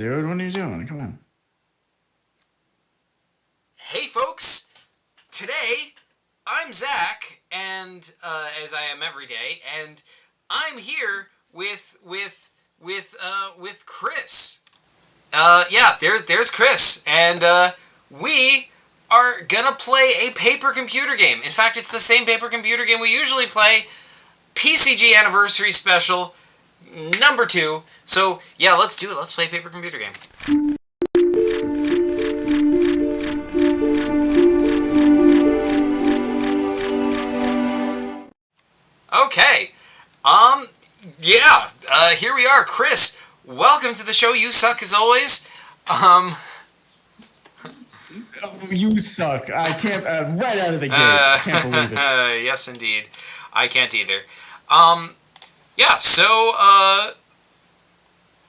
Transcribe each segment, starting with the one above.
Dude, what are you doing? Come on. Hey, folks! Today, I'm Zach, and as I am every day, and I'm here with Chris. There's Chris, and we are gonna play a paper computer game. In fact, it's the same paper computer game we usually play. PCG Anniversary Special number 2. So yeah, let's do it. Let's play a paper computer game. Okay. Here we are. Chris, welcome to the show. You suck as always. You suck. I can't, right out of the gate. I can't believe it. Yes, indeed. I can't either.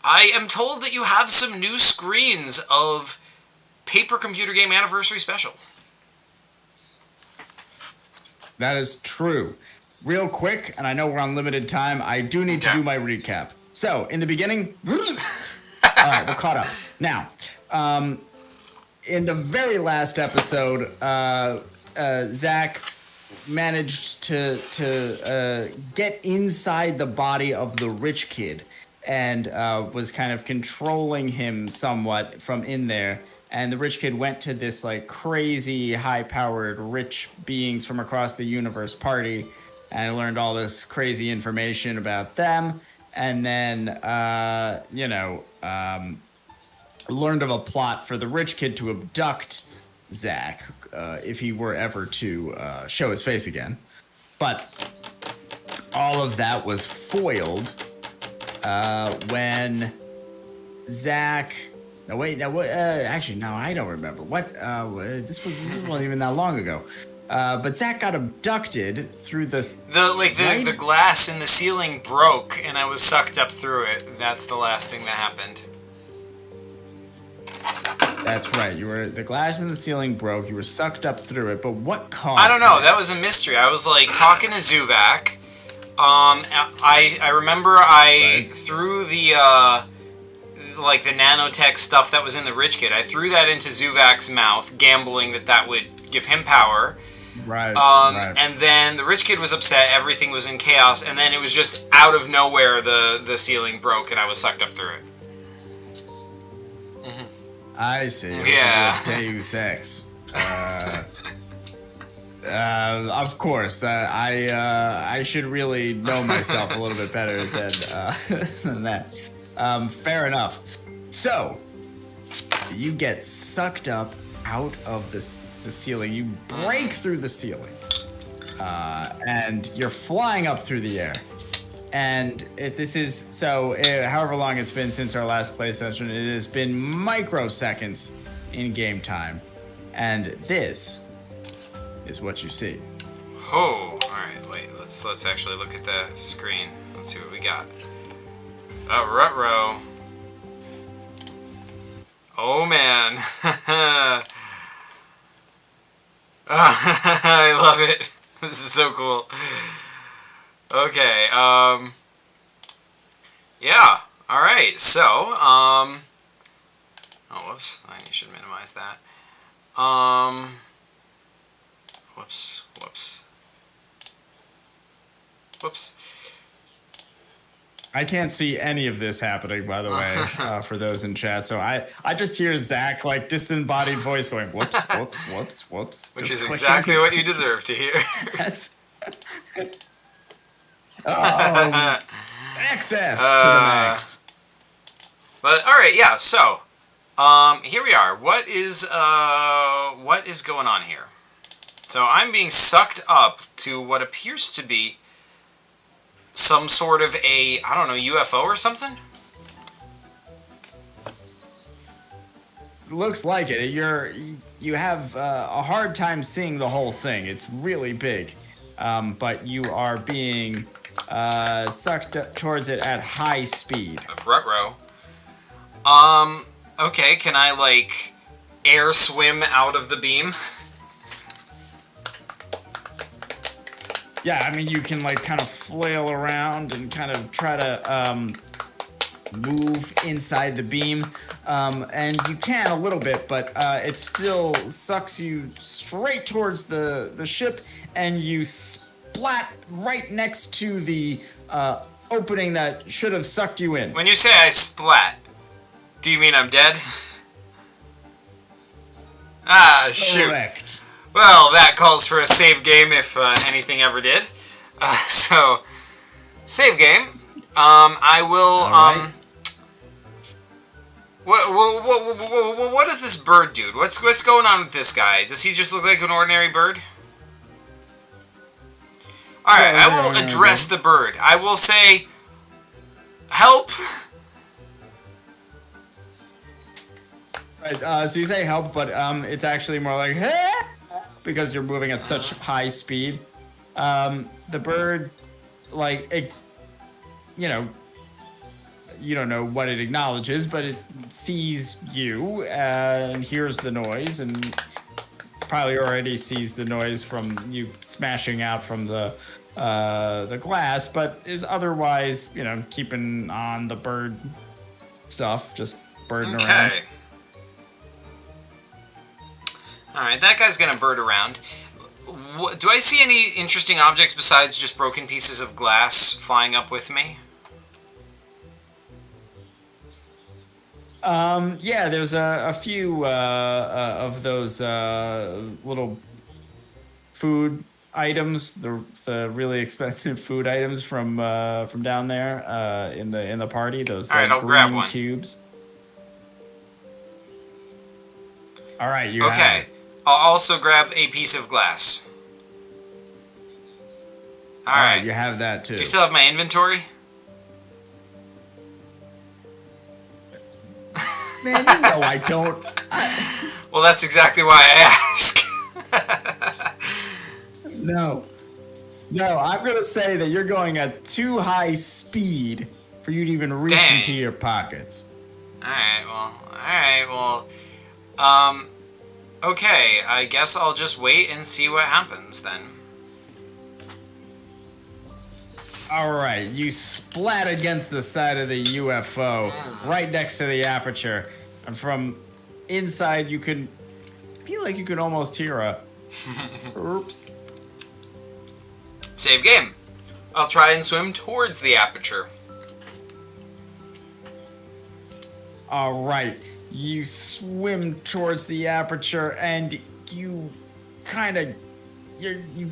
I am told that you have some new screens of Paper Computer Game Anniversary Special. That is true. Real quick, and I know we're on limited time, I do need to do my recap. So, in the beginning... Alright, we're caught up. Now, in the very last episode, Zach managed to get inside the body of the rich kid and was kind of controlling him somewhat from in there. And the rich kid went to this like crazy high-powered rich beings from across the universe party, and I learned all this crazy information about them. And then, learned of a plot for the rich kid to abduct Zach if he were ever to show his face again. But all of that was foiled when Zach... Actually, no, I don't remember. This wasn't even that long ago. But Zach got abducted through the glass in the ceiling broke, and I was sucked up through it. That's the last thing that happened. That's right. The glass in the ceiling broke. You were sucked up through it. But what caused? I don't know. That was a mystery. I was like talking to Zuvak. I remember threw the the nanotech stuff that was in the rich kid. I threw that into Zuvak's mouth, gambling that would give him power. Right. And then the rich kid was upset. Everything was in chaos, and then it was just out of nowhere the ceiling broke, and I was sucked up through it. I see. Yeah. Deus Ex. Of course. I should really know myself a little bit better than that. Fair enough. So, you get sucked up out of the ceiling. You break through the ceiling. And you're flying up through the air. And however long it's been since our last play session, it has been microseconds in game time. And this is what you see. Oh, alright, wait, let's actually look at the screen. Let's see what we got. Ruh-roh. Oh, man. I love it. This is so cool. Okay, yeah, alright, so, oh, whoops, I should minimize that. Whoops. I can't see any of this happening, by the way, for those in chat. So I just hear Zach, like, disembodied voice going, whoops. Which is exactly what you deserve to hear. That's... access to the max. But, alright, yeah, so, here we are. What is going on here? So I'm being sucked up to what appears to be some sort of UFO or something? Looks like it. You have a hard time seeing the whole thing. It's really big. But you are being sucked up towards it at high speed. Ruh-roh. Okay, can I, air swim out of the beam? Yeah, I mean, you can, kind of flail around and kind of try to move inside the beam. and you can a little bit, but it still sucks you straight towards the ship, and you splat right next to the opening that should have sucked you in. When you say I splat, do you mean I'm dead? Ah, shoot. Correct. Well, that calls for a save game if anything ever did. So, save game. I will. Right. What does this bird do? What's going on with this guy? Does he just look like an ordinary bird? All right, I will address the bird. I will say, help. Right, so you say help, but it's actually more like hey, because you're moving at such high speed. The bird, like, you don't know what it acknowledges, but it sees you and hears the noise, and probably already sees the noise from you smashing out from the glass, but is otherwise, keeping on the bird stuff, just birding around. Alright, that guy's gonna bird around. Do I see any interesting objects besides just broken pieces of glass flying up with me? Yeah, there's a few of those little food items, the really expensive food items from down there in the party. Those all right, I'll grab one. Cubes. All right, you okay. have it. I'll also grab a piece of glass. All right, you have that too. Do you still have my inventory? Man, you know I don't. Well, that's exactly why I ask. No, I'm gonna say that you're going at too high speed for you to even reach into your pockets. Alright, well, okay, I guess I'll just wait and see what happens then. Alright, you splat against the side of the UFO, right next to the aperture, and from inside I feel like you could almost hear a oops. Save game. I'll try and swim towards the aperture. Alright, you swim towards the aperture and you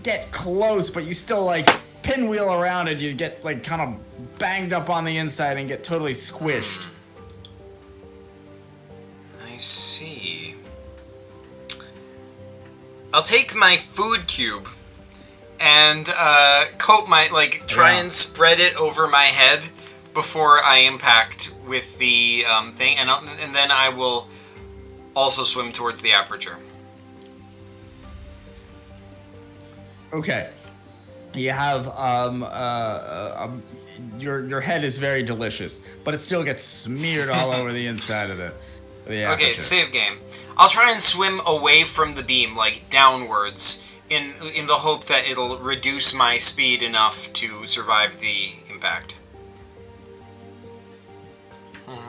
get close, but you still pinwheel around it. You get kind of banged up on the inside and get totally squished. I see. I'll take my food cube and coat try and spread it over my head before I impact with the thing, and then I will also swim towards the aperture. Okay. You have your head is very delicious, but it still gets smeared all over the inside of the aperture. Okay, save game. I'll try and swim away from the beam, downwards, in the hope that it'll reduce my speed enough to survive the impact.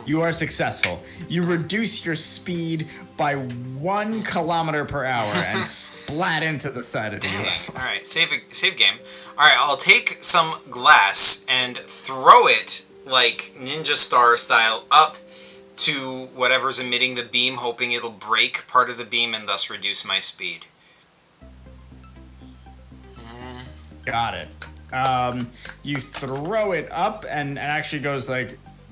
You are successful. You reduce your speed by 1 kilometer per hour and splat into the side of the UFO. Alright, save game. Alright, I'll take some glass and throw it, Ninja Star style, up to whatever's emitting the beam, hoping it'll break part of the beam and thus reduce my speed. Got it. You throw it up and it actually goes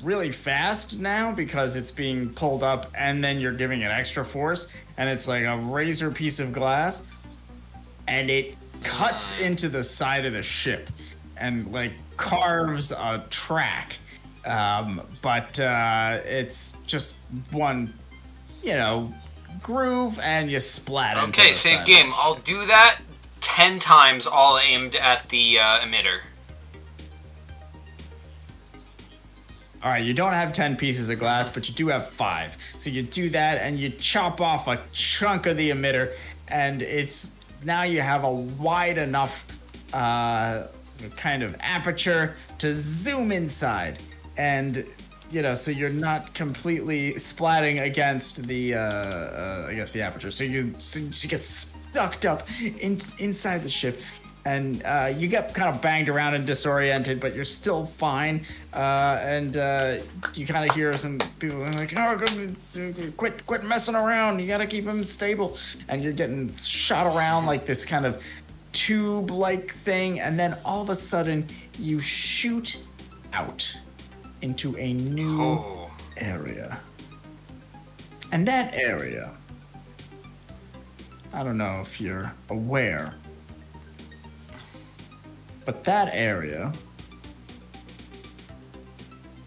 really fast now because it's being pulled up, and then you're giving it extra force, and it's like a razor piece of glass, and it cuts into the side of the ship and carves a track. But it's just one, groove, and you splat into Okay, the save side. game. I'll do that 10 times, all aimed at the emitter. All right, you don't have 10 pieces of glass, but you do have 5. So you do that, and you chop off a chunk of the emitter, and now you have a wide enough kind of aperture to zoom inside. And so you're not completely splatting against the, I guess the aperture. So you get sucked up inside the ship, and you get kind of banged around and disoriented, but you're still fine. And you kind of hear some people like, "Oh, quit messing around. You gotta keep him stable." And you're getting shot around like this kind of tube-like thing, and then all of a sudden you shoot out into a new area. And that area, I don't know if you're aware, but that area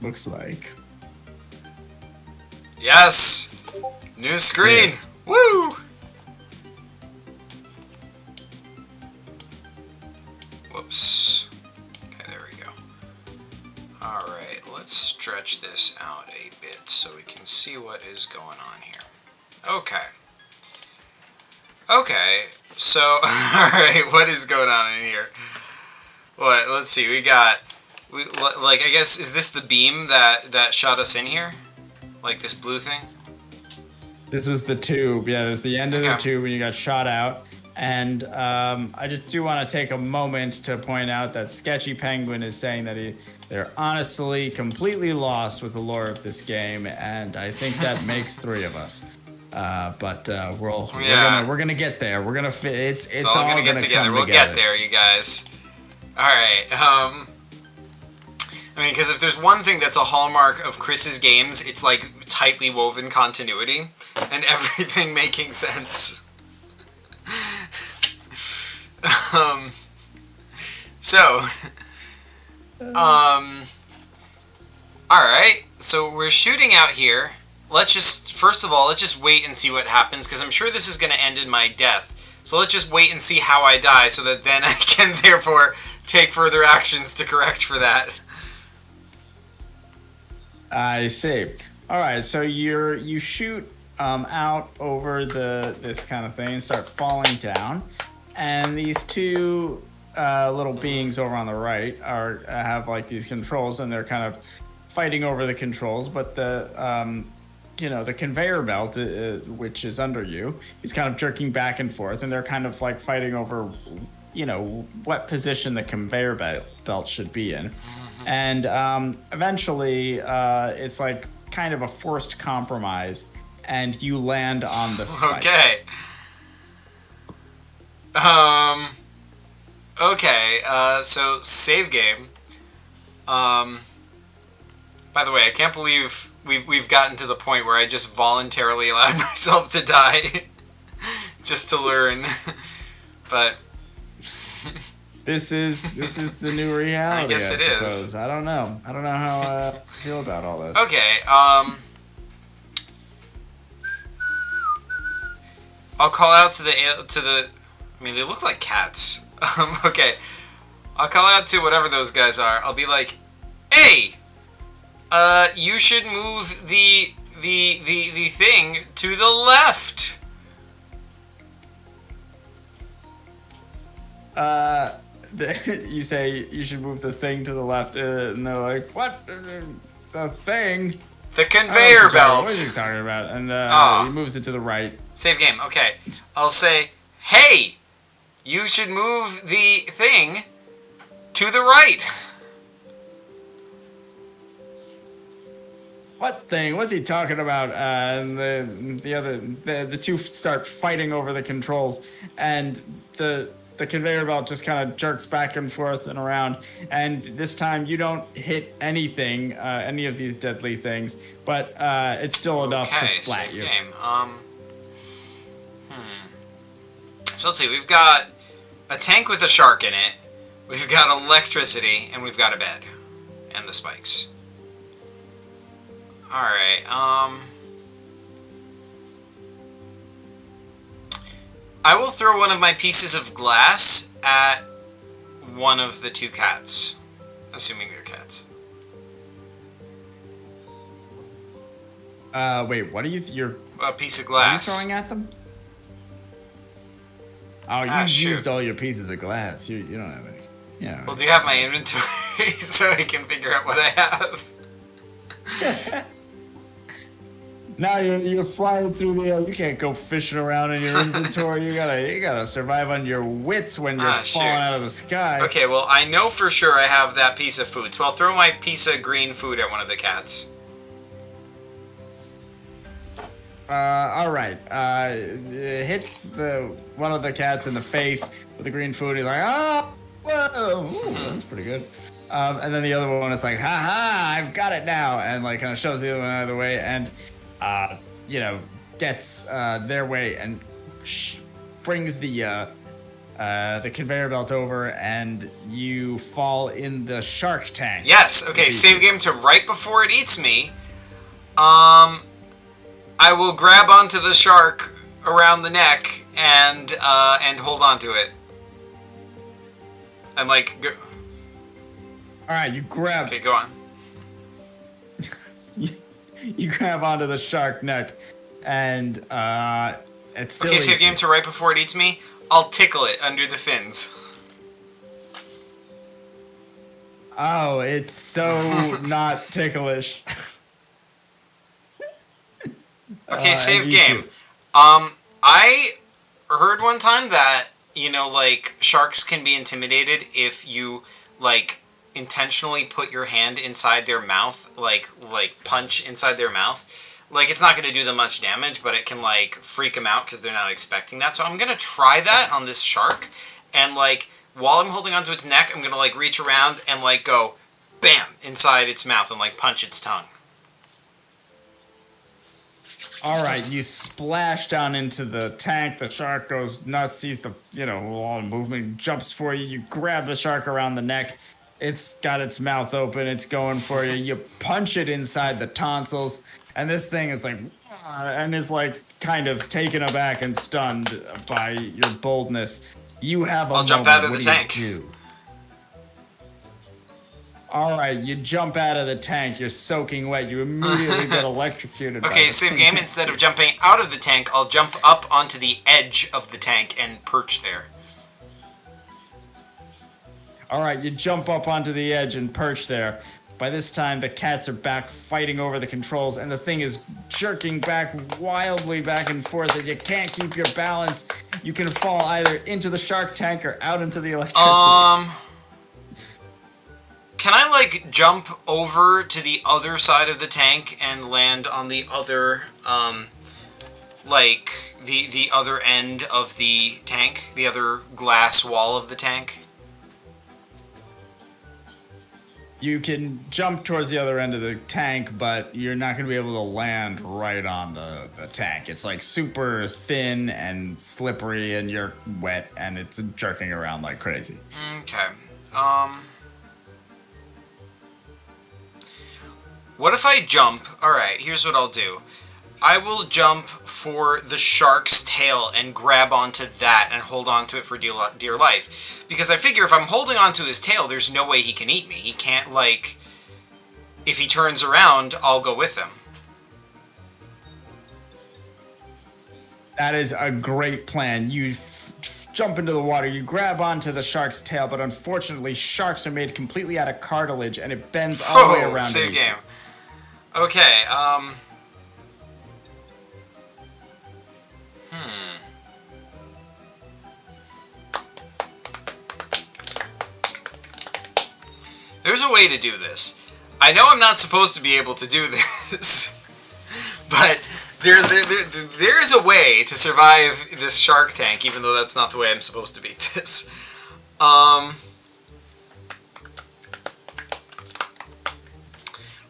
looks like... Yes! New screen! Yes. Woo! Whoops. Okay, there we go. Alright, let's stretch this out a bit so we can see what is going on here. Okay. Okay, so, alright, what is going on in here? What, let's see, like, I guess, is this the beam that shot us in here? Like this blue thing? This was the tube, yeah, it was the end of the tube when you got shot out. And I just do want to take a moment to point out that Sketchy Penguin is saying that they're honestly completely lost with the lore of this game, and I think that makes three of us. But we're gonna get there. We're gonna fit. It's all gonna get together. We'll get there, you guys. All right. I mean, because if there's one thing that's a hallmark of Chris's games, it's like tightly woven continuity and everything making sense. Alright, so we're shooting out here. First of all, let's just wait and see what happens, because I'm sure this is going to end in my death. So let's just wait and see how I die, so that then I can therefore take further actions to correct for that. I see. Alright, so you shoot out over this kind of thing and start falling down. And these two little beings over on the right have like these controls, and they're kind of fighting over the controls. But the conveyor belt, which is under you, is kind of jerking back and forth, and they're kind of like fighting over, what position the conveyor belt should be in. And eventually, it's like kind of a forced compromise, and you land on the spikes. Okay. So save game. By the way, I can't believe we've gotten to the point where I just voluntarily allowed myself to die just to learn. But this is the new reality. I guess it is. I don't know how I feel about all this. Okay, I'll call out to the I mean, they look like cats. Okay. I'll call out to whatever those guys are. I'll be like, "Hey, you should move the thing to the left." You say you should move the thing to the left, and they're like, "What? The thing?" The conveyor belt. What are you talking about? And he moves it to the right. Save game. Okay. I'll say, "Hey, you should move the thing to the right." What thing? What's he talking about? And the two start fighting over the controls, and the conveyor belt just kind of jerks back and forth and around. And this time you don't hit anything, any of these deadly things, but it's still enough to splat you. Game. So let's see. We've got a tank with a shark in it. We've got electricity, and we've got a bed, and the spikes. All right. I will throw one of my pieces of glass at one of the two cats, assuming they're cats. Wait, what are you're a piece of glass. Are you throwing at them? Oh, you used all your pieces of glass. You don't have any. Yeah. Well, do you have my inventory so I can figure out what I have? Now you're flying through the air. You can't go fishing around in your inventory. You gotta survive on your wits when you're falling out of the sky. Okay, well, I know for sure I have that piece of food, so I'll throw my piece of green food at one of the cats. All right. It hits one of the cats in the face with the green food. He's like, oh, whoa, ooh, that's pretty good. And then the other one is like, ha ha, I've got it now, and like kind of shoves the other one out of the way, and gets their way and brings the conveyor belt over, and you fall in the shark tank. Yes. Okay. Save game to right before it eats me. I will grab onto the shark around the neck and hold on to it. And like go. All right, you grab. Okay, go on. You grab onto the shark neck, and it's still. Okay, save game to right before it eats me. I'll tickle it under the fins. Oh, it's so not ticklish. Okay, save game. I heard one time that, like, sharks can be intimidated if you, like, intentionally put your hand inside their mouth, like punch inside their mouth. Like, it's not going to do them much damage, but it can, like, freak them out because they're not expecting that. So I'm going to try that on this shark, and, like, while I'm holding onto its neck, I'm going to, like, reach around and, like, go, bam, inside its mouth and, like, punch its tongue. All right, you splash down into the tank. The shark goes nuts, sees the, all the movement, jumps for you. You grab the shark around the neck. It's got its mouth open. It's going for you. You punch it inside the tonsils, and this thing is like, and is like kind of taken aback and stunned by your boldness. You have a I'll jump out of the tank. All right, you jump out of the tank. You're soaking wet. You immediately get electrocuted. Okay, save game. Instead of jumping out of the tank, I'll jump up onto the edge of the tank and perch there. All right, you jump up onto the edge and perch there. By this time, the cats are back fighting over the controls, and the thing is jerking back wildly back and forth, and you can't keep your balance. You can fall either into the shark tank or out into the electricity. Can I, like, jump over to the other side of the tank and land on the other, the other end of the tank? The other glass wall of the tank? You can jump towards the other end of the tank, but you're not going to be able to land right on the tank. It's, like, super thin and slippery, and you're wet, and it's jerking around like crazy. Okay. What if I jump? Alright, here's what I'll do. I will jump for the shark's tail and grab onto that and hold onto it for dear life. Because I figure if I'm holding onto his tail, there's no way he can eat me. He can't, like... If he turns around, I'll go with him. That is a great plan. You jump into the water, you grab onto the shark's tail, but unfortunately, sharks are made completely out of cartilage, and it bends all the way around. Save game. Okay, There's a way to do this. I know I'm not supposed to be able to do this, but there is a way to survive this shark tank, even though that's not the way I'm supposed to beat this.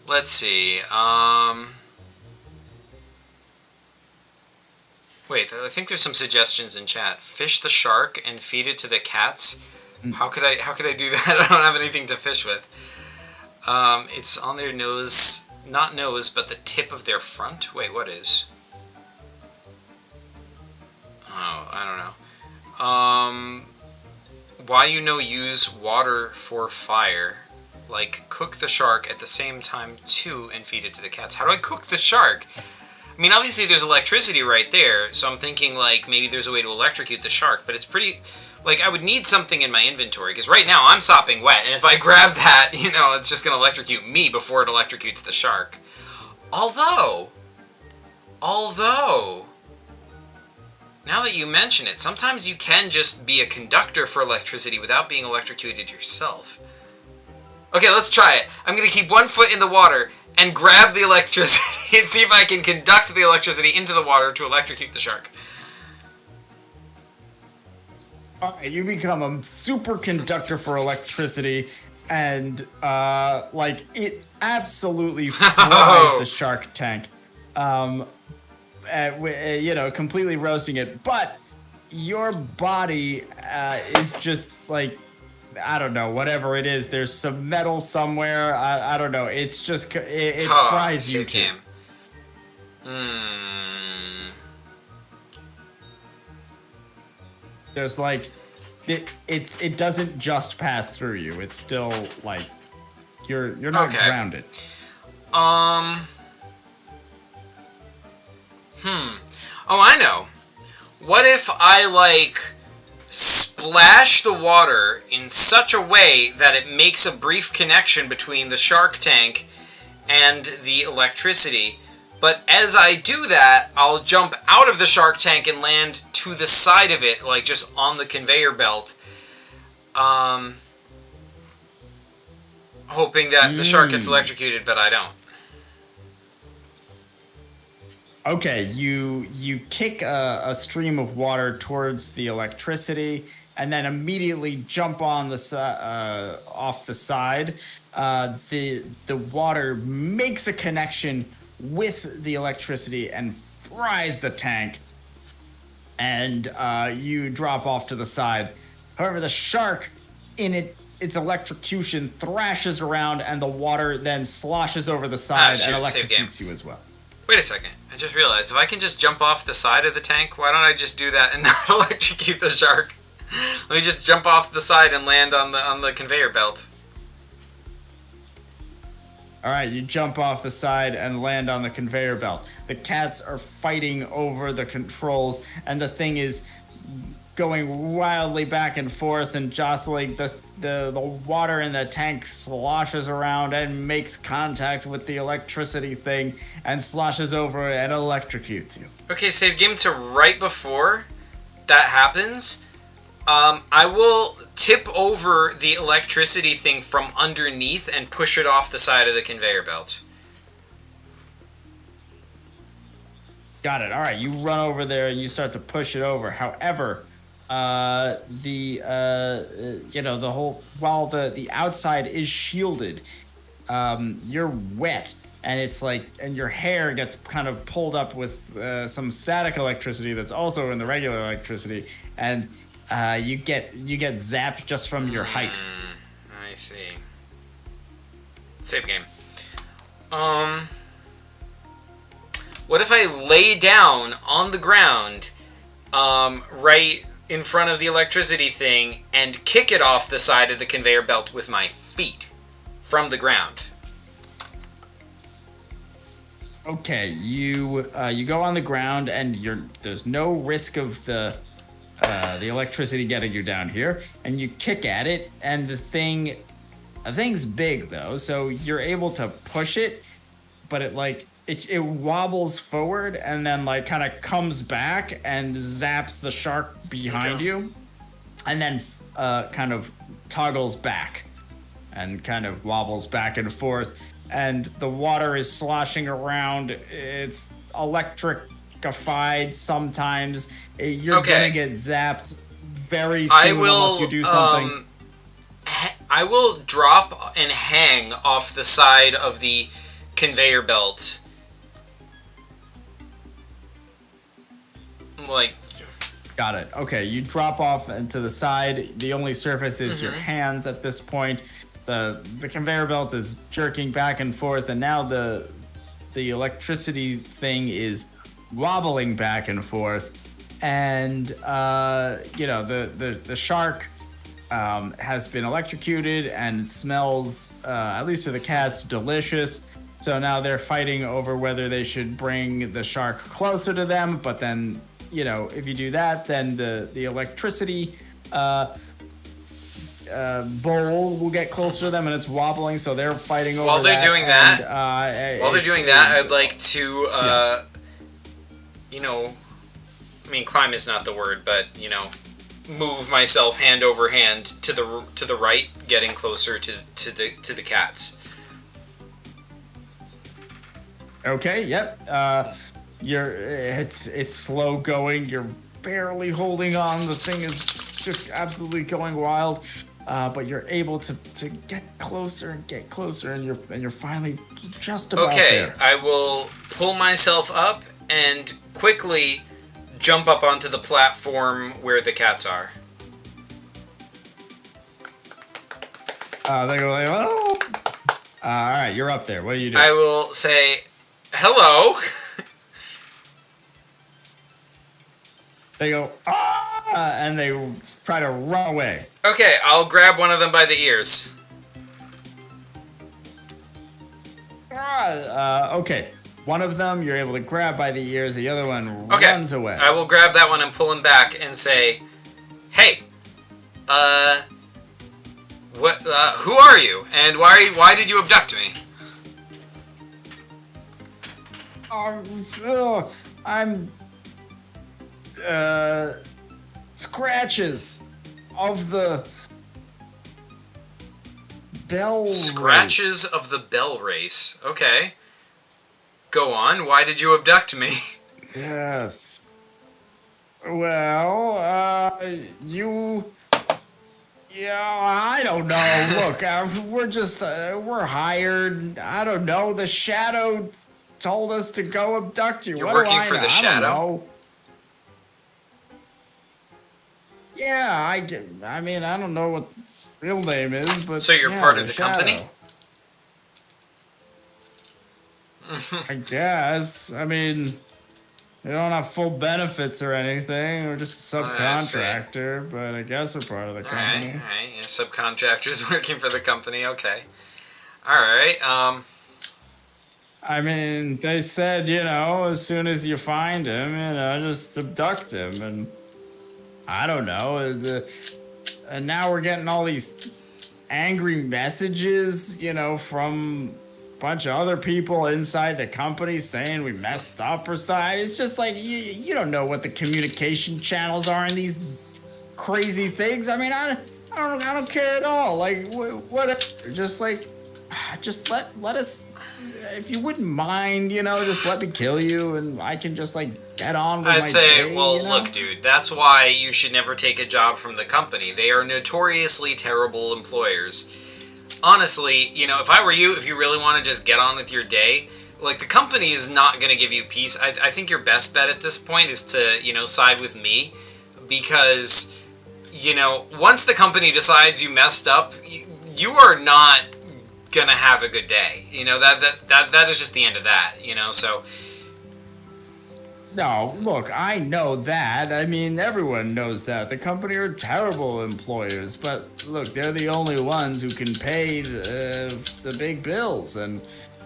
Let's see. Wait, I think there's some suggestions in chat. Fish the shark and feed it to the cats. How could I do that? I don't have anything to fish with. It's on their nose, not nose, but the tip of their front. Wait, what is? Oh, I don't know. Why use water for fire? Like, cook the shark at the same time, too, and feed it to the cats. How do I cook the shark? I mean, obviously there's electricity right there, so I'm thinking, like, maybe there's a way to electrocute the shark, but it's pretty... Like, I would need something in my inventory, because right now I'm sopping wet, and if I grab that, it's just going to electrocute me before it electrocutes the shark. Although, now that you mention it, sometimes you can just be a conductor for electricity without being electrocuted yourself. Okay, let's try it. I'm going to keep one foot in the water and grab the electricity and see if I can conduct the electricity into the water to electrocute the shark. Alright, you become a superconductor for electricity, and like it absolutely fries the shark tank. You know, completely roasting it. But your body is just like, I don't know, whatever it is. There's some metal somewhere. I don't know. It's just it fries you. There's like it doesn't just pass through you. It's still like you're not grounded. Oh, I know. What if I like splash the water in such a way that it makes a brief connection between the shark tank and the electricity? But as I do that, I'll jump out of the shark tank and land to the side of it, like just on the conveyor belt. Hoping that the shark gets electrocuted, but I don't. Okay, you kick a stream of water towards the electricity, and then immediately jump on the off the side. The water makes a connection with the electricity and fries the tank, and you drop off to the side. However, the shark, in its electrocution, thrashes around, and the water then sloshes over the side and electrocutes you as well. Wait a second. I just realized, if I can just jump off the side of the tank, why don't I just do that and not electrocute the shark? Let me just jump off the side and land on the conveyor belt. Alright, you jump off the side and land on the conveyor belt. The cats are fighting over the controls, and the thing is going wildly back and forth and jostling. The water in the tank sloshes around and makes contact with the electricity thing and sloshes over and electrocutes you. Okay, save game to right before that happens. I will tip over the electricity thing from underneath and push it off the side of the conveyor belt. Got it. All right, you run over there and you start to push it over. However, while the outside is shielded, you're wet, and your hair gets kind of pulled up with some static electricity that's also in the regular electricity, and you get zapped just from your height. I see. Save game. What if I lay down on the ground, right in front of the electricity thing, and kick it off the side of the conveyor belt with my feet from the ground? Okay, you go on the ground, and there's no risk of the electricity getting you down here, and you kick at it, and the thing's big though, so you're able to push it, but it wobbles forward and then like kind of comes back and zaps the shark behind you, and then kind of toggles back and kind of wobbles back and forth, and the water is sloshing around. It's electrified sometimes. You're gonna get zapped very soon unless you do something. I will drop and hang off the side of the conveyor belt. Got it. Okay, you drop off into the side. The only surface is your hands at this point. The conveyor belt is jerking back and forth, and now the electricity thing is wobbling back and forth. And the shark has been electrocuted and smells, at least to the cats, delicious. So now they're fighting over whether they should bring the shark closer to them, but then, if you do that, then the electricity bowl will get closer to them, and it's wobbling, so they're fighting over While they're that. doing that, I'd like to, climb is not the word, but move myself hand over hand to the right, getting closer to the cats. Okay. Yep. It's slow going. You're barely holding on. The thing is just absolutely going wild. But you're able to get closer and get closer, and you're finally just about there. Okay, I will pull myself up and quickly jump up onto the platform where the cats are. They go like, oh. All right, you're up there. What do you do? I will say, hello. They go, and they try to run away. Okay, I'll grab one of them by the ears. Okay. One of them you're able to grab by the ears. The other one runs away. I will grab that one and pull him back and say, "Hey, what? Who are you? And why did you abduct me?" I'm Scratches of the Bell Scratches race. of the Bell Race. Okay. Go on. Why did you abduct me? Yes. Well, I don't know. Look, we're hired. I don't know. The Shadow told us to go abduct you. You're working for the Shadow? I don't know. Yeah, I mean, I don't know what real name is, but... So you're part of the company? I guess. I mean, we don't have full benefits or anything. We're just a subcontractor, but I guess we're part of the company. All right. Yeah, subcontractors working for the company. Okay. All right. I mean, they said, as soon as you find him, just abduct him, and I don't know. And now we're getting all these angry messages, from a bunch of other people inside the company saying we messed up or something. It's just like, you don't know what the communication channels are in these crazy things. I mean, I don't care at all. Like, whatever. Just let us, if you wouldn't mind, just let me kill you, and I can just get on with my day. I'd say, look, dude, that's why you should never take a job from the company. They are notoriously terrible employers. Honestly, if I were you, if you really want to just get on with your day, the company is not going to give you peace. I think your best bet at this point is to, side with me, because, once the company decides you messed up, you are not gonna have a good day. That is just the end of that, so... No, look, I know that. I mean, everyone knows that. The company are terrible employers, but look, they're the only ones who can pay the big bills, and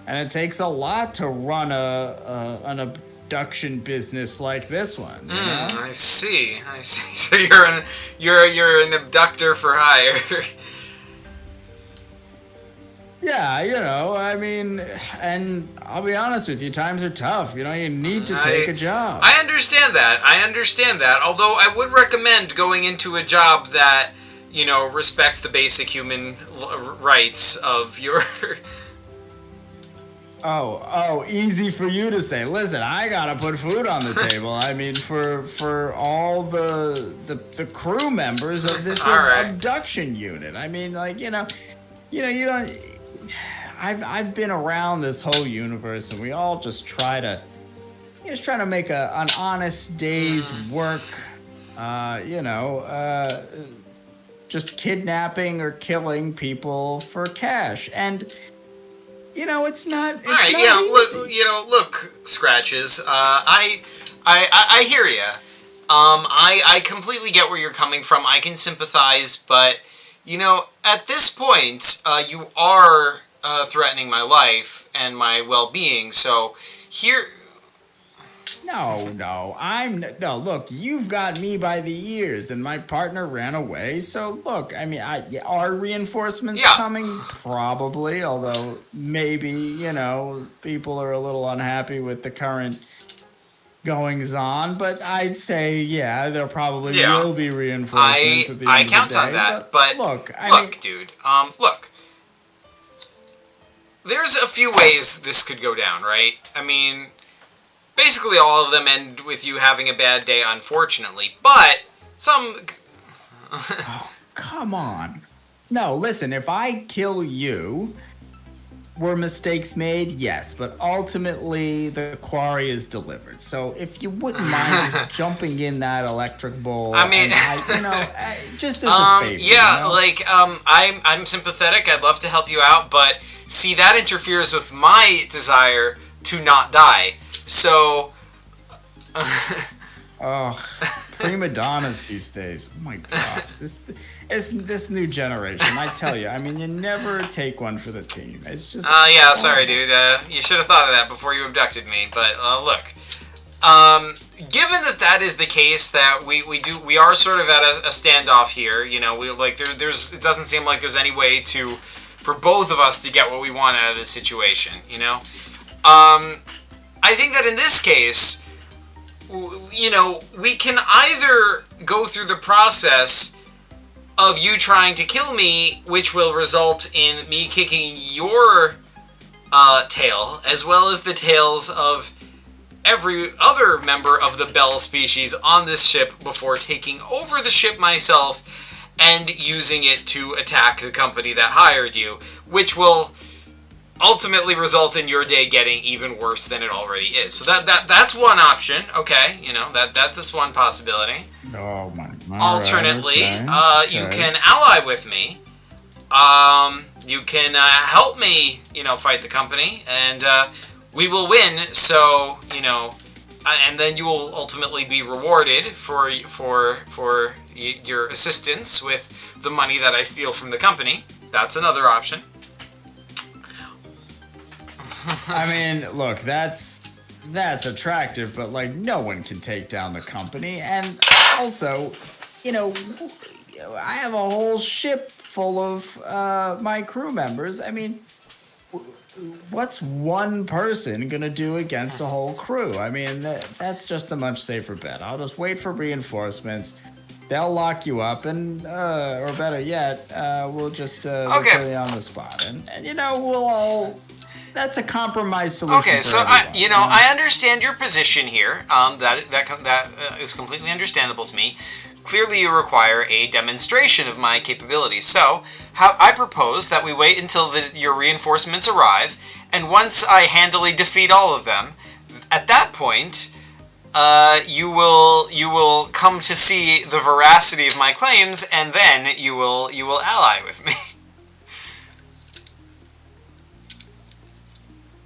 it takes a lot to run an abduction business like this one. I see. So you're an abductor for hire. Yeah, I mean, and I'll be honest with you, times are tough. You need to take a job. I understand that. Although I would recommend going into a job that, respects the basic human rights of your... Oh, easy for you to say. Listen, I gotta put food on the table. I mean, for all the crew members of this abduction unit. I mean, you don't... I've been around this whole universe, and we all just try to make an honest day's work. Just kidnapping or killing people for cash, and it's not. It's all right, not easy. Look, Scratches. I hear you. I completely get where you're coming from. I can sympathize, but at this point, you are threatening my life and my well-being. So here, No, look, you've got me by the ears, and my partner ran away. So look, I mean, are reinforcements coming? Probably, although maybe people are a little unhappy with the current goings on. But I'd say, there probably will be reinforcements at the end I of count the day. on that, but look, dude, look. There's a few ways this could go down, right? I mean, basically all of them end with you having a bad day, unfortunately. But some... Oh, come on. No, listen, if I kill you, were mistakes made? Yes, but ultimately the quarry is delivered. So if you wouldn't mind just jumping in that electric bowl, I mean, just as a favor. Yeah, I'm sympathetic. I'd love to help you out, but see, that interferes with my desire to not die. So, prima donnas these days. Oh my god, this new generation. I tell you, I mean, you never take one for the team. It's just. Sorry, dude. You should have thought of that before you abducted me. But look, given that is the case, that we are sort of at a standoff here. There's it doesn't seem like there's any way for both of us to get what we want out of this situation. I think that in this case, we can either go through the process of you trying to kill me, which will result in me kicking your tail, as well as the tails of every other member of the Bell species on this ship before taking over the ship myself and using it to attack the company that hired you, which will ultimately result in your day getting even worse than it already is. So that's one option. Okay, that's one possibility. Oh my. Alternately, right, okay. You can ally with me. You can help me, fight the company, and we will win. So, and then you will ultimately be rewarded for your assistance with the money that I steal from the company. That's another option. I mean, look, that's attractive, but no one can take down the company. And also, I have a whole ship full of my crew members. I mean, what's one person gonna do against a whole crew? I mean, that's just a much safer bet. I'll just wait for reinforcements. They'll lock you up, and or better yet, we'll just kill you on the spot, and we'll all. That's a compromise solution. Okay, so everyone, I understand your position here. That is completely understandable to me. Clearly, you require a demonstration of my capabilities. So, I propose that we wait until your reinforcements arrive, and once I handily defeat all of them, at that point, you will come to see the veracity of my claims, and then you will ally with me.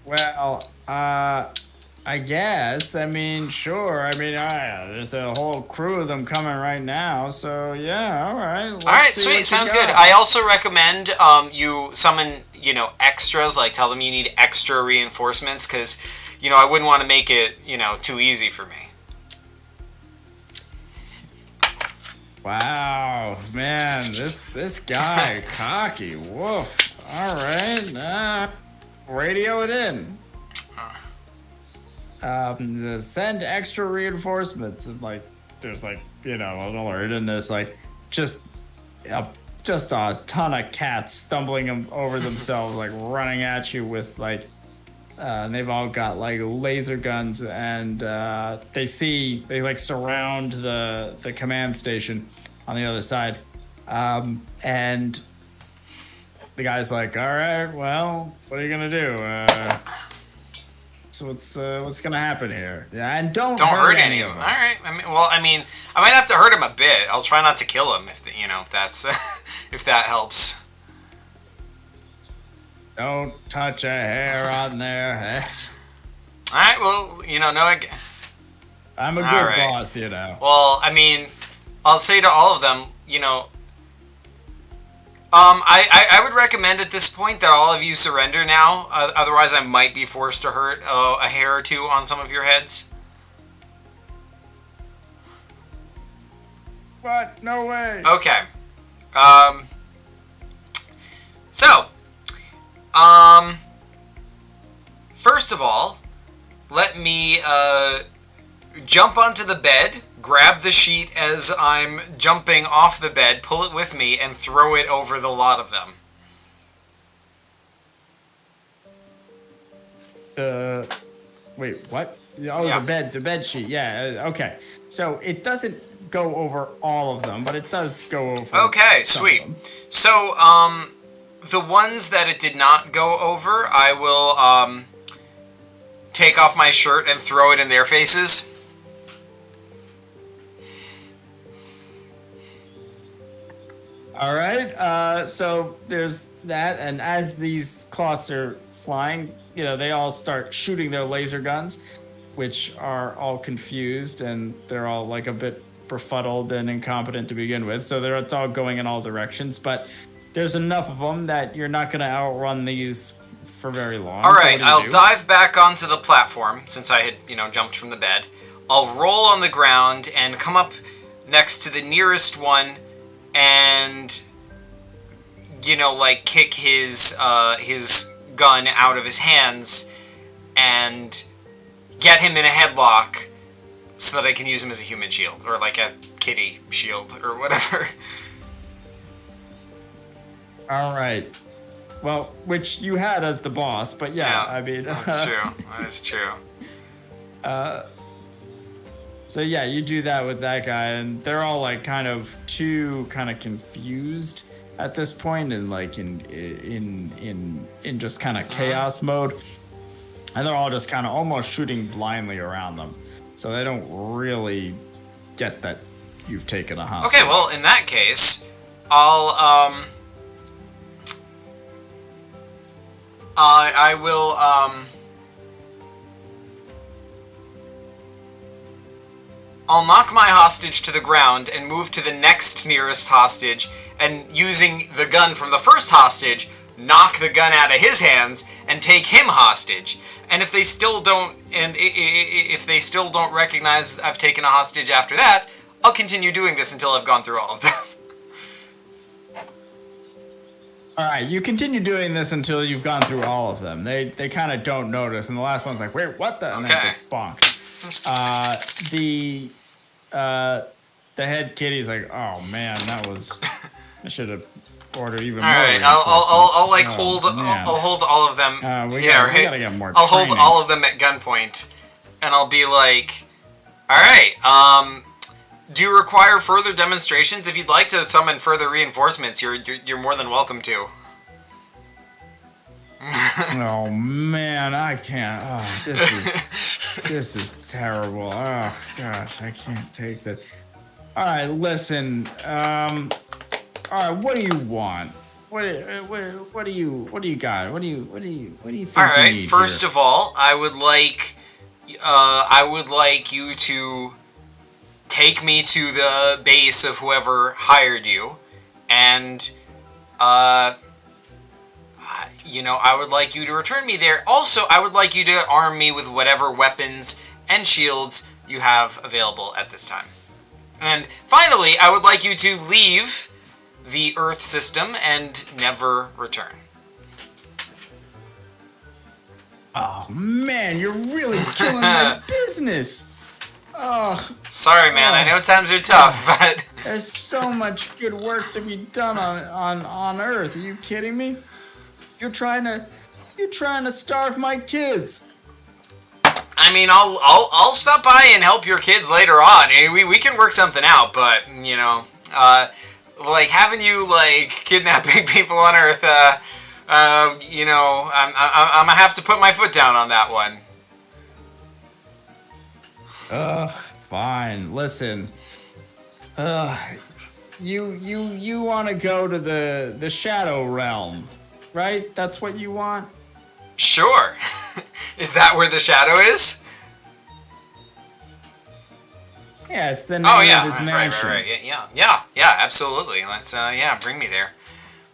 Well, I guess. I mean, sure. I mean, there's a whole crew of them coming right now. So, yeah, all right. All right, sweet. Sounds good. I also recommend you summon, extras. Like, tell them you need extra reinforcements because, I wouldn't want to make it, too easy for me. Wow, man, this guy, cocky. Woof. All right. Radio it in. Send extra reinforcements, and there's an alert, and there's just a ton of cats stumbling over themselves, running at you with and they've all got laser guns, and they surround the command station on the other side, and the guy's like, all right, well, what are you gonna do? So what's gonna happen here? Yeah, and don't hurt any of them. All right. I might have to hurt him a bit. I'll try not to kill him if that's if that helps. Don't touch a hair on their head. All right. Well, I'm a good boss, Well, I'll say to all of them, I would recommend at this point that all of you surrender now. Otherwise, I might be forced to hurt a hair or two on some of your heads. What? No way. Okay. First of all, let me jump onto the bed, grab the sheet as I'm jumping off the bed, pull it with me, and throw it over the lot of them. Wait, what? Oh, Yeah. the bed sheet. Yeah, okay. So it doesn't go over all of them, but it does go over. Okay, some sweet. of them. So, the ones that it did not go over, I will, take off my shirt and throw it in their faces. All right. So there's that, and as these cloths are flying, they all start shooting their laser guns, which are all confused, and they're all like a bit befuddled and incompetent to begin with. So it's all going in all directions, but there's enough of them that you're not going to outrun these for very long. All right, So what I'll do you do? dive back onto the platform since I had, jumped from the bed. I'll roll on the ground and come up next to the nearest one and, kick his gun out of his hands and get him in a headlock so that I can use him as a human shield or like a kitty shield or whatever. All right. Well, which you had as the boss, but yeah. I mean, that's true. That is true. So yeah, you do that with that guy, and they're all like kind of confused at this point, and like in just kind of chaos mode, and they're all just kind of almost shooting blindly around them, so they don't really get that you've taken a hostage. Okay, well in that case, I will I'll knock my hostage to the ground and move to the next nearest hostage, and using the gun from the first hostage, knock the gun out of his hands and take him hostage. And if they still don't, recognize I've taken a hostage after that, I'll continue doing this until I've gone through all of them. All right, you continue doing this until you've gone through all of them. They kind of don't notice, and the last one's like, "Wait, what the?" And then gets bonked. The head kitty's like, "Oh man, I should have ordered even more." All right, I'll hold all of them. We gotta get more. I'll training. hold all of them at gunpoint, and I'll be like, "All right, do you require further demonstrations? If you'd like to summon further reinforcements, you're more than welcome to." Oh man, I can't. Oh, this is terrible. Oh gosh, I can't take this. All right, listen. All right, what do you want? What do you got? What do you think? All right, you need first here? of all, I would like you to take me to the base of whoever hired you, and I would like you to return me there. Also, I would like you to arm me with whatever weapons and shields you have available at this time. And finally, I would like you to leave the Earth system and never return. Oh man, you're really killing my business. Oh, sorry, man. I know times are tough, but there's so much good work to be done on Earth. Are you kidding me? You're trying to starve my kids. I mean, I'll stop by and help your kids later on. We can work something out, but having you kidnapping people on Earth, I'm gonna have to put my foot down on that one. Fine. Listen. You want to go to the Shadow Realm, right? That's what you want? Sure. Is that where the Shadow is? Yeah, it's the name of his mansion. Right. Yeah, absolutely. Let's, bring me there.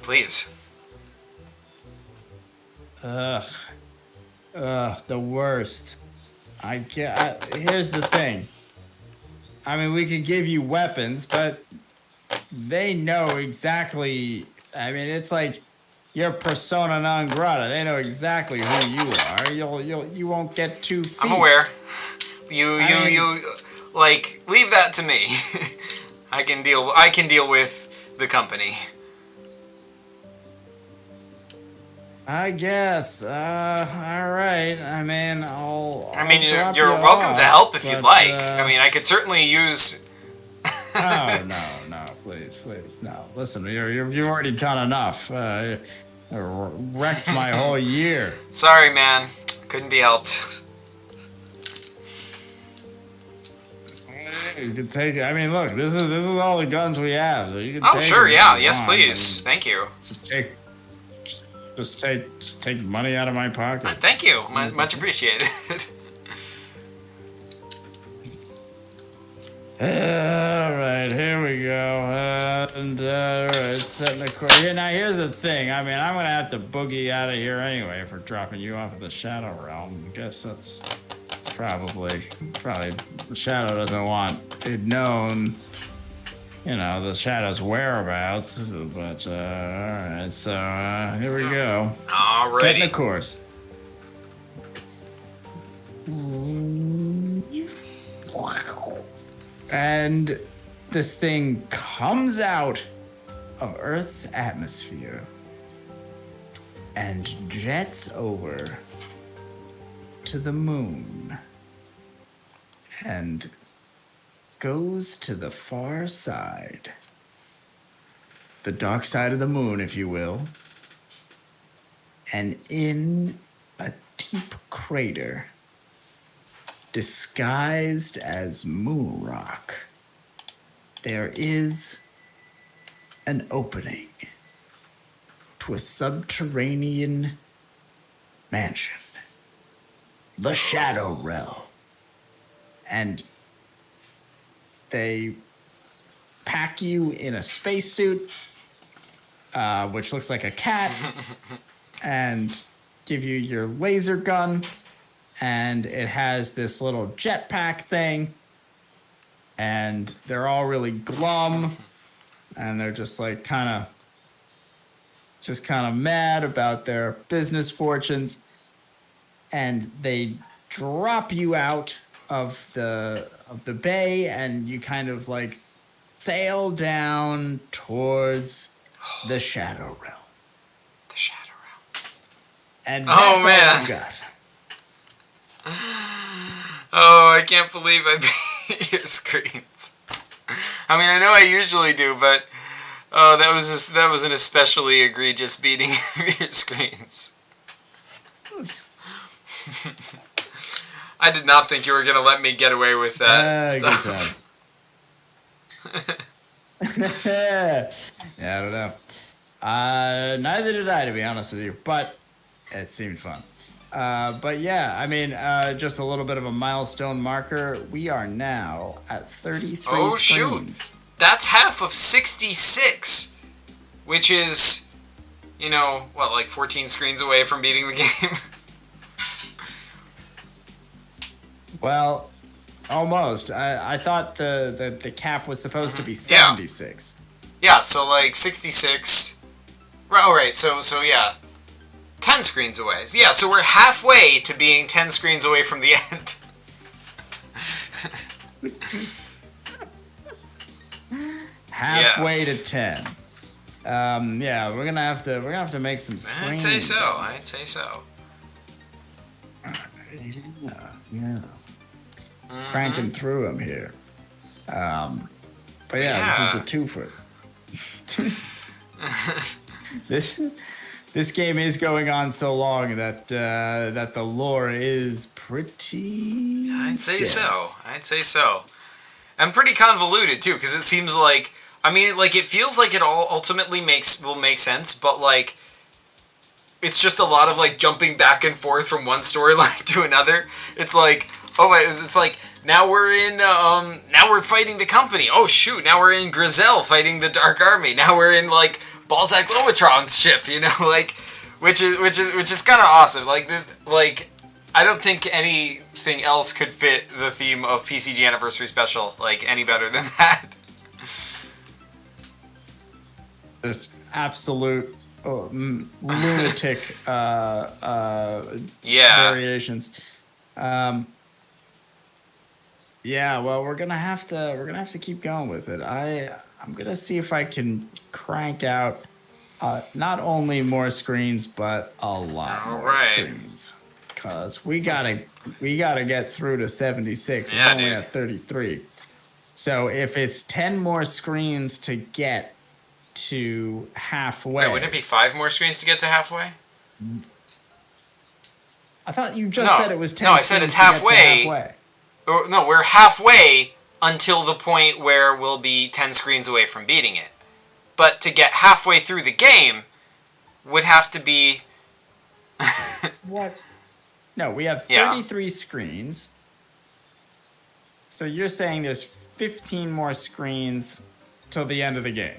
Please. The worst. Here's the thing. I mean, we could give you weapons, but they know exactly. I mean, it's like you're persona non grata. They know exactly who you are. You won't get 2 feet. I'm aware. You like leave that to me. I can deal with the company. I guess. All right. I mean, you're welcome to help if you'd like. I mean, I could certainly use. No, please, no. Listen, you've already done enough. Wrecked my whole year. Sorry, man. Couldn't be helped. You can take it. I mean, look, this is all the guns we have. So you can oh, sure, yeah, yes, please. Thank you. Just take money out of my pocket. Thank you. Much appreciated. All right, here we go. And all right, setting the course. Yeah, now here's the thing. I mean, I'm gonna have to boogie out of here anyway for dropping you off at the Shadow Realm. I guess that's probably the Shadow doesn't want it known. You know, the Shadow's whereabouts. But all right, so here we go. Alrighty. Setting the course. And this thing comes out of Earth's atmosphere and jets over to the moon and goes to the far side. The dark side of the moon, if you will. And in a deep crater, disguised as moon rock, there is an opening to a subterranean mansion, the Shadow Realm. And they pack you in a spacesuit, which looks like a cat, and give you your laser gun. And it has this little jetpack thing, and they're all really glum, and they're just like kind of mad about their business fortunes, and they drop you out of the bay, and you kind of like sail down towards the Shadow Realm. The Shadow Realm. And that's all I've got. Oh, I can't believe I beat your screens. I mean, I know I usually do, but that was an especially egregious beating of your screens. I did not think you were gonna let me get away with that stuff. Yeah, I don't know. Neither did I, to be honest with you, but it seemed fun. But yeah, I mean, just a little bit of a milestone marker. We are now at 33 screens. Shoot. That's half of 66, which is, like 14 screens away from beating the game. Well, almost. I thought the cap was supposed to be 76. Yeah, so like 66. Right, so yeah. 10 screens away. Yeah, so we're halfway to being 10 screens away from the end. Halfway to 10. Yeah, we're gonna have to make some screens. I'd say so. Yeah. Cranking through them here. But yeah, this is a twofer. This game is going on so long that the lore is pretty. I'd say so. And pretty convoluted too, because it seems like it feels like it all ultimately will make sense, but like it's just a lot of like jumping back and forth from one storyline to another. It's like now we're fighting the company. Oh shoot! Now we're in Grizel fighting the Dark Army. Now we're in like Balzac Lomatron's ship, which is kind of awesome. Like I don't think anything else could fit the theme of PCG Anniversary Special like any better than that. Just absolute lunatic variations. Yeah, well, we're gonna have to keep going with it. I'm gonna see if I can crank out not only more screens but a lot more screens, because we gotta get through to 76. Yeah, we're only at 33. So if it's 10 more screens to get to halfway, wait, wouldn't it be 5 more screens to get to halfway? I thought you just said it was 10. No, I said it's halfway. No, we're halfway until the point where we'll be 10 screens away from beating it. But to get halfway through the game would have to be... What? No, we have 33 screens. So you're saying there's 15 more screens till the end of the game.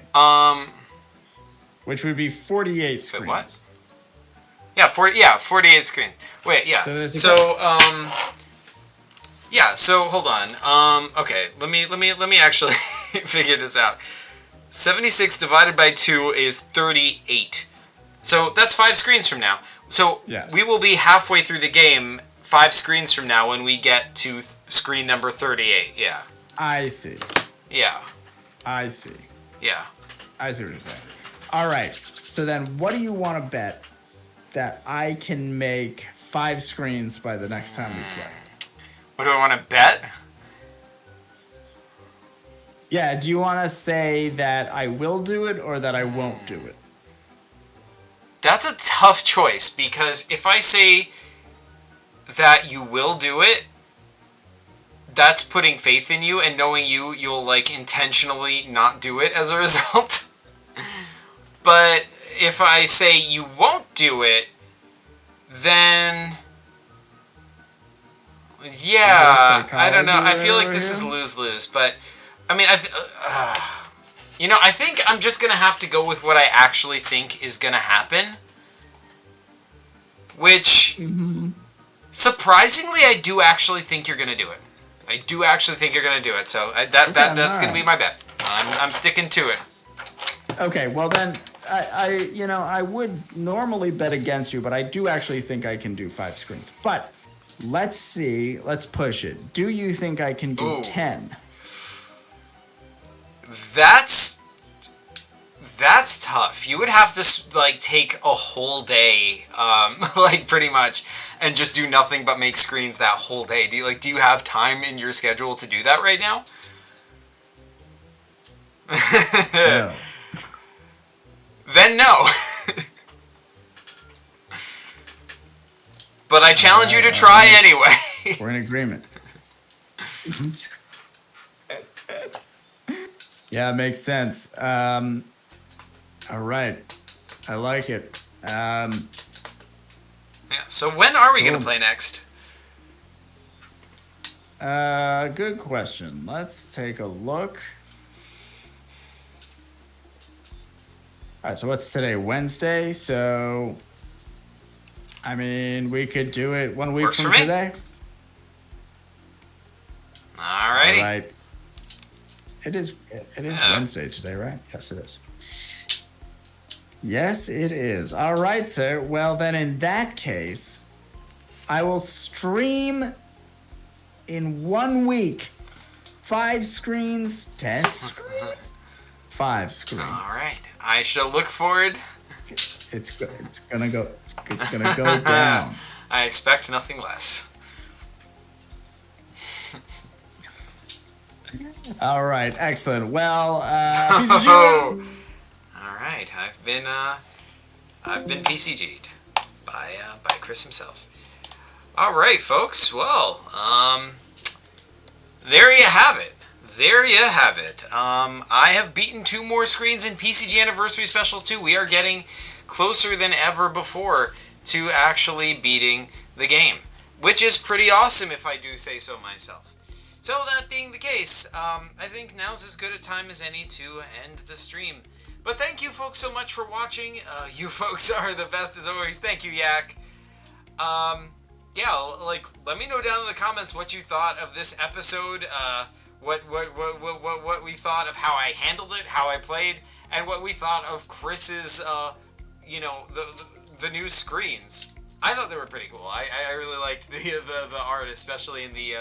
Which would be 48 screens. Wait, what? Yeah, 48 screens. Wait, yeah. So hold on. Okay, let me actually figure this out. 76 divided by 2 is 38. So that's 5 screens from now. So we will be halfway through the game 5 screens from now when we get to screen number 38. Yeah. I see. Yeah. I see. Yeah. I see what you're saying. All right. So then what do you want to bet that I can make 5 screens by the next time we play? What do I want to bet? Yeah, do you want to say that I will do it or that I won't do it? That's a tough choice, because if I say that you will do it, that's putting faith in you, and knowing you'll like intentionally not do it as a result. But if I say you won't do it, then I don't know. I feel like this is lose-lose, but I mean, I think I'm just gonna have to go with what I actually think is gonna happen, which surprisingly, I do actually think you're gonna do it. I do actually think you're gonna do it. So that's gonna be my bet. I'm sticking to it. Okay, well then, I would normally bet against you, but I do actually think I can do 5 screens. But let's see, let's push it. Do you think I can do 10? That's tough. You would have to like take a whole day, like pretty much, and just do nothing but make screens that whole day. Do you have time in your schedule to do that right now? No. Then no. But I challenge you to try anyway. We're in agreement. Yeah, it makes sense. All right. I like it. Yeah, so when are we going to play next? Good question. Let's take a look. All right, so what's today? Wednesday. So, I mean, we could do it 1 week from today. Alrighty. All right. It is Wednesday today, right? Yes, it is. Yes, it is. All right, sir. Well, then in that case, I will stream in 1 week 5 screens, 10 screens, 5 screens. All right. I shall look forward. It's gonna go down. I expect nothing less. All right, excellent. Well, PCG. All right, I've been PCG'd by Chris himself. All right, folks. Well, there you have it. I have beaten 2 more screens in PCG Anniversary Special 2. We are getting closer than ever before to actually beating the game, which is pretty awesome if I do say so myself. So that being the case, I think now's as good a time as any to end the stream. But thank you folks so much for watching. You folks are the best as always. Thank you, Yak. Yeah, like, let me know down in the comments what you thought of this episode. what we thought of how I handled it, how I played, and what we thought of Chris's, the new screens. I thought they were pretty cool. I really liked the art, especially in the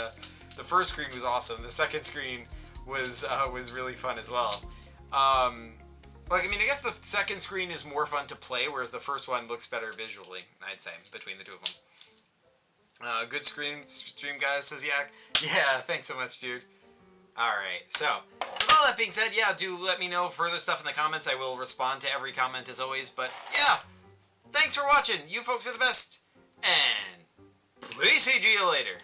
first screen was awesome. The second screen was really fun as well. I guess the second screen is more fun to play, whereas the first one looks better visually, I'd say, between the two of them. Good stream, guys, says Yak. Yeah, thanks so much, dude. Alright, so, with all that being said, yeah, do let me know further stuff in the comments. I will respond to every comment as always, but yeah, thanks for watching. You folks are the best, and PCG you later.